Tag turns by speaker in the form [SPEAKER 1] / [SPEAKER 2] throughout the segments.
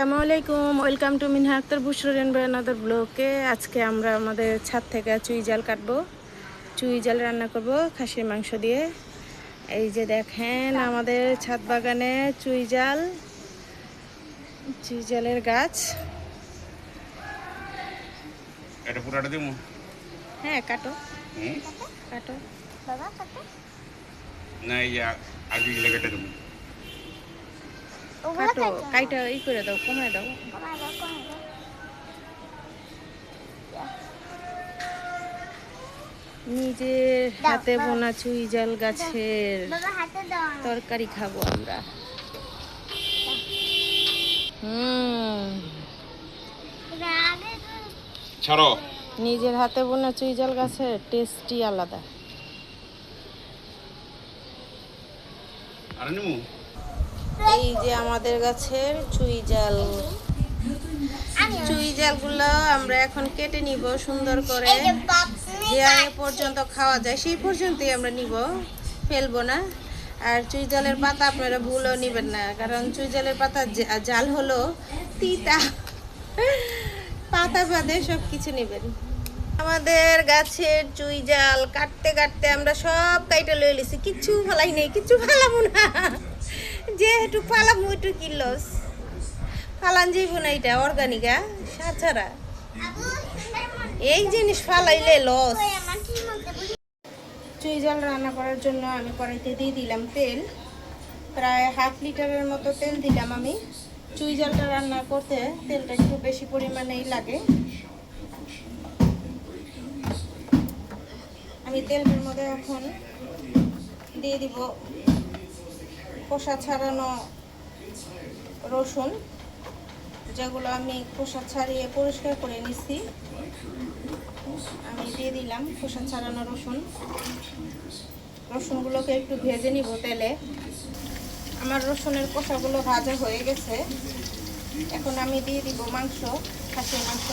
[SPEAKER 1] আসসালামু আলাইকুম, welcome to Minha Akter Bushra another ব্লকে। আজকে আমরা আমাদের ছাদ থেকে চুই জাল কাটবো, চুই জাল রান্না করব খাসির মাংস দিয়ে। এই যে দেখেন আমাদের ছাদ বাগানে চুই জালের গাছ।
[SPEAKER 2] এটা পুরাটা দিমু।
[SPEAKER 1] হ্যাঁ কাটো কাটো
[SPEAKER 3] বাবা কাটো
[SPEAKER 2] না এই যে আগে গেলে কেটে দেবো।
[SPEAKER 3] ওগুলো
[SPEAKER 1] কাটো কাইটা ই করে দাও, কমায় দাও।
[SPEAKER 3] কমাই দাও
[SPEAKER 1] নিজের হাতে
[SPEAKER 3] বাবা।
[SPEAKER 1] বোনা চুই জাল গাছের
[SPEAKER 3] বাবা হাতে দাও
[SPEAKER 1] তরকারি খাবো আমরা।
[SPEAKER 3] আগে
[SPEAKER 2] ছাড়ো।
[SPEAKER 1] নিজের হাতে বোনা চুই জাল গাছের টেস্টই আলাদা।
[SPEAKER 2] আর নিমু।
[SPEAKER 1] এই যে আমাদের গাছের চুই জালগুলো আমরা এখন কেটে নিব সুন্দর করে।
[SPEAKER 3] এই যে বাপনি
[SPEAKER 1] যে আগে পর্যন্ত খাওয়া যায় সেই পর্যন্তই আমরা নিব, ফেলবো না। আর চুই জালের পাতা আপনারা ভুলও নিবেন না, কারণ চুই জালের পাতা জাল হলো তিতা। পাতা বাদে সব কিছু নেবেন। আমাদের গাছের চুই জাল কাটতে কাটতে আমরা সব কাইটা লয়ে লিছি, কিচ্ছু ফালাই নেই, কিচ্ছু ফালাবো না। যেহেতু ফালাবো একটু কি লস, ফালান যাইব না, এটা অর্গানিকা সার ছাড়া। এই জিনিস ফালাইলে লস। চুই জাল রান্না করার জন্য আমি কড়াইতে দিয়ে দিলাম তেল, প্রায় হাফ লিটারের মতো তেল দিলাম আমি। চুই জালটা রান্না করতে তেলটা একটু বেশি পরিমাণেই লাগে। আমি তেলটার মধ্যে এখন দিয়ে দিব খোসা ছাড়ানো রসুন, যেগুলো আমি খোসা ছাড়িয়ে পরিষ্কার করে নিছি। আমি দিয়ে দিলাম খোসা ছাড়ানো রসুনগুলোকে একটু ভেজে নিব তেলে। আমার রসুনের খোসাগুলো ভাজা হয়ে গেছে। এখন আমি দিয়ে দিব মাংস, খাসির মাংস।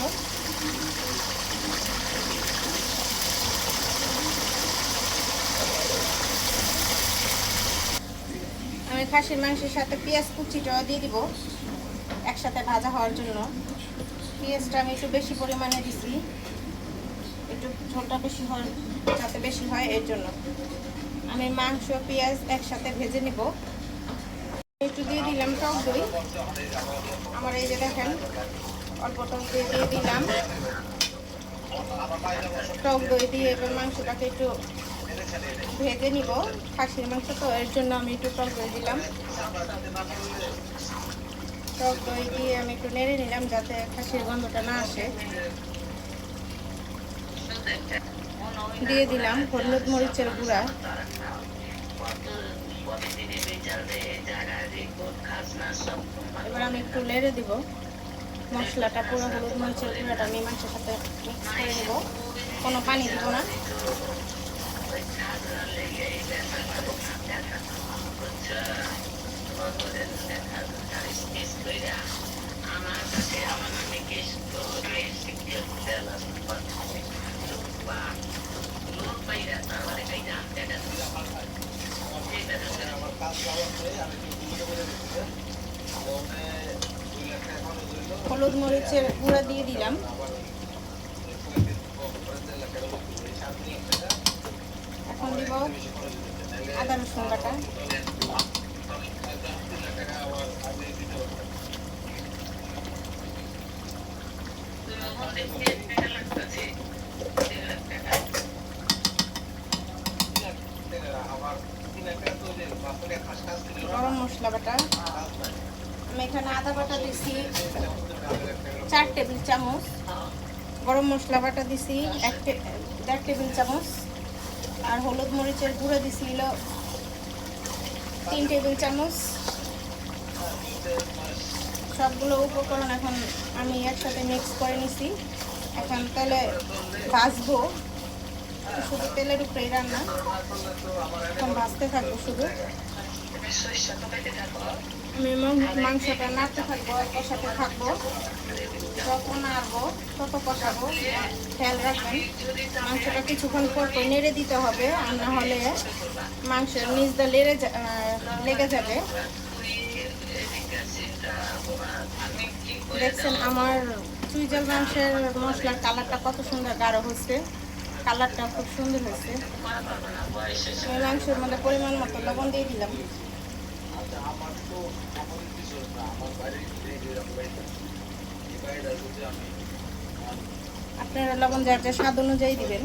[SPEAKER 1] আমি খাসির মাংসের সাথে পেঁয়াজ কুচিটাও দিয়ে দিব একসাথে ভাজা হওয়ার জন্য। পেঁয়াজটা আমি একটু বেশি পরিমাণে দিছি, একটু ঝোলটা বেশি হয় যাতে বেশি হয়, এর জন্য আমি মাংস পেঁয়াজ একসাথে ভেজে নিব। একটু দিয়ে দিলাম টক দই। আমার এই যে দেখেন অল্প টক দই দিয়ে দিলাম। টক দই দিয়ে এবার মাংসটাকে একটু ভেজে নিব, খাসির মাংস তো এর জন্য আমি একটু টক দই দিলাম। টক দই দিয়ে আমি একটু নেড়ে নিলাম যাতে খাসির গন্ধটা না আসে। দিয়ে দিলাম হলুদ মরিচের গুঁড়া। এবার আমি একটু নেড়ে দিব মশলাটা, পুরো হলুদ মরিচের গুঁড়াটা আমি মাংসের সাথে মিক্স করে দেবো, কোনো পানি দিব না। হলুদ মরিচের গুঁড়া দিয়ে দিলাম। এখন দিব আদা রসুন বাটা। গরম মশলা বাটা, আমি এখানে আদা বাটা দিছি 4 টেবিল চামচ, গরম মশলা বাটা দিছি 1.5 টেবিল চামচ, আর হলুদ মরিচের গুঁড়ো দিছিল 3 টেবিল চামচ। সবগুলো উপকরণ এখন আমি একসাথে মিক্স করে নিছি। এখন তেলে ভাজবো, শুধু তেলের উপরেই রান্না, এখন ভাজতে থাকবো শুধু। আমি মাংসটা নাড়তে থাকবো, কষাতে থাকবো, যত নাড়বো তত কষাবো। খেয়াল রাখবেন মাংসটা কিছুক্ষণ পর নেড়ে দিতে হবে, আর না হলে মাংসের নিচটা লেগে যাবে। দেখছেন আমার চুইঝাল মাংসের মশলার কালারটা কত সুন্দর গাঢ় হচ্ছে, কালারটা খুব সুন্দর হয়েছে। আমি মাংসের মধ্যে পরিমাণ মতো লবণ দিয়ে দিলাম। আপনারা লবণ যার যার স্বাদ অনুযায়ী দিবেন।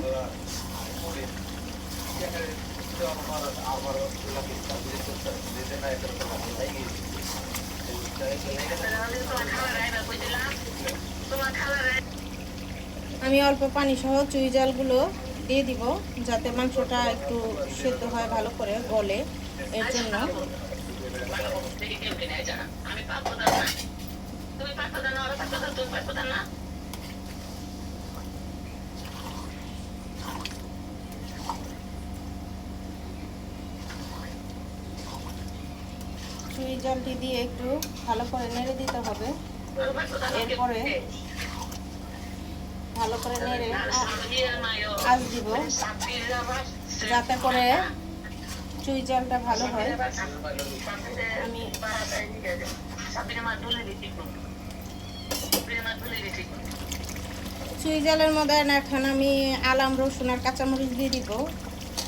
[SPEAKER 1] আমি অল্প পানি সহ চুইঝালগুলো দিয়ে দিব যাতে মাংসটা একটু সেদ্ধ হয় ভালো করে গলে, এর জন্য। চুইঝালটি দিয়ে একটু ভালো করে নেড়ে দিতে হবে। এরপরে ভালো করে নেড়ে আঁচ দিব যাতে করে চুইঝালটা ভালো হয়। আমি চুইঝালের মধ্যে এখন আমি আলাম, রসুন আর কাঁচামরিচ দিয়ে দিব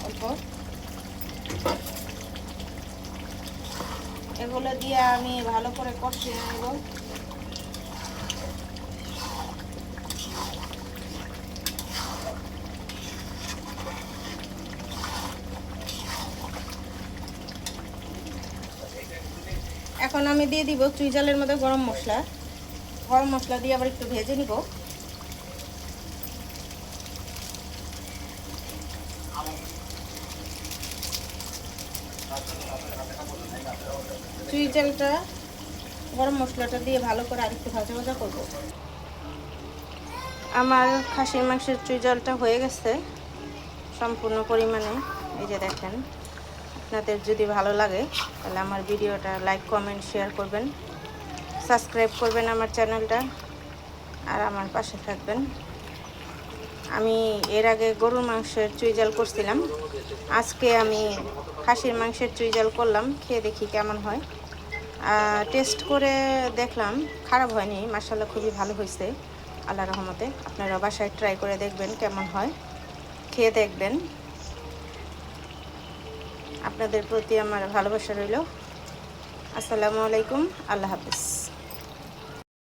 [SPEAKER 1] অল্প। এগুলো দিয়ে আমি ভালো করে কষিয়ে নেব। এখন আমি দিয়ে দিব চুইঝালের মধ্যে গরম মশলা। গরম মশলা দিয়ে আবার একটু ভেজে নিব। চুইঝালটা গরম মশলাটা দিয়ে ভালো করে আরেকটু ভাজা ভাজা করব। আমার খাসির মাংসের চুইঝালটা হয়ে গেছে সম্পূর্ণ পরিমাণে। এই যে দেখেন। আপনাদের যদি ভালো লাগে তাহলে আমার ভিডিওটা লাইক, কমেন্ট, শেয়ার করবেন, সাবস্ক্রাইব করবেন আমার চ্যানেলটা, আর আমার পাশে থাকবেন। আমি এর আগে গরুর মাংসের চুইঝাল করছিলাম, আজকে আমি খাসির মাংসের চুইঝাল করলাম। খেয়ে দেখি কেমন হয়। টেস্ট করে দেখলাম খারাপ হয়নি, মাশাআল্লাহ খুবই ভালো হয়েছে আল্লাহর রহমতে। আপনারা বাসায় ট্রাই করে দেখবেন কেমন হয়, খেয়ে দেখবেন। আপনাদের প্রতি আমার ভালোবাসা রইল। আসসালামু আলাইকুম, আল্লাহ হাফেজ।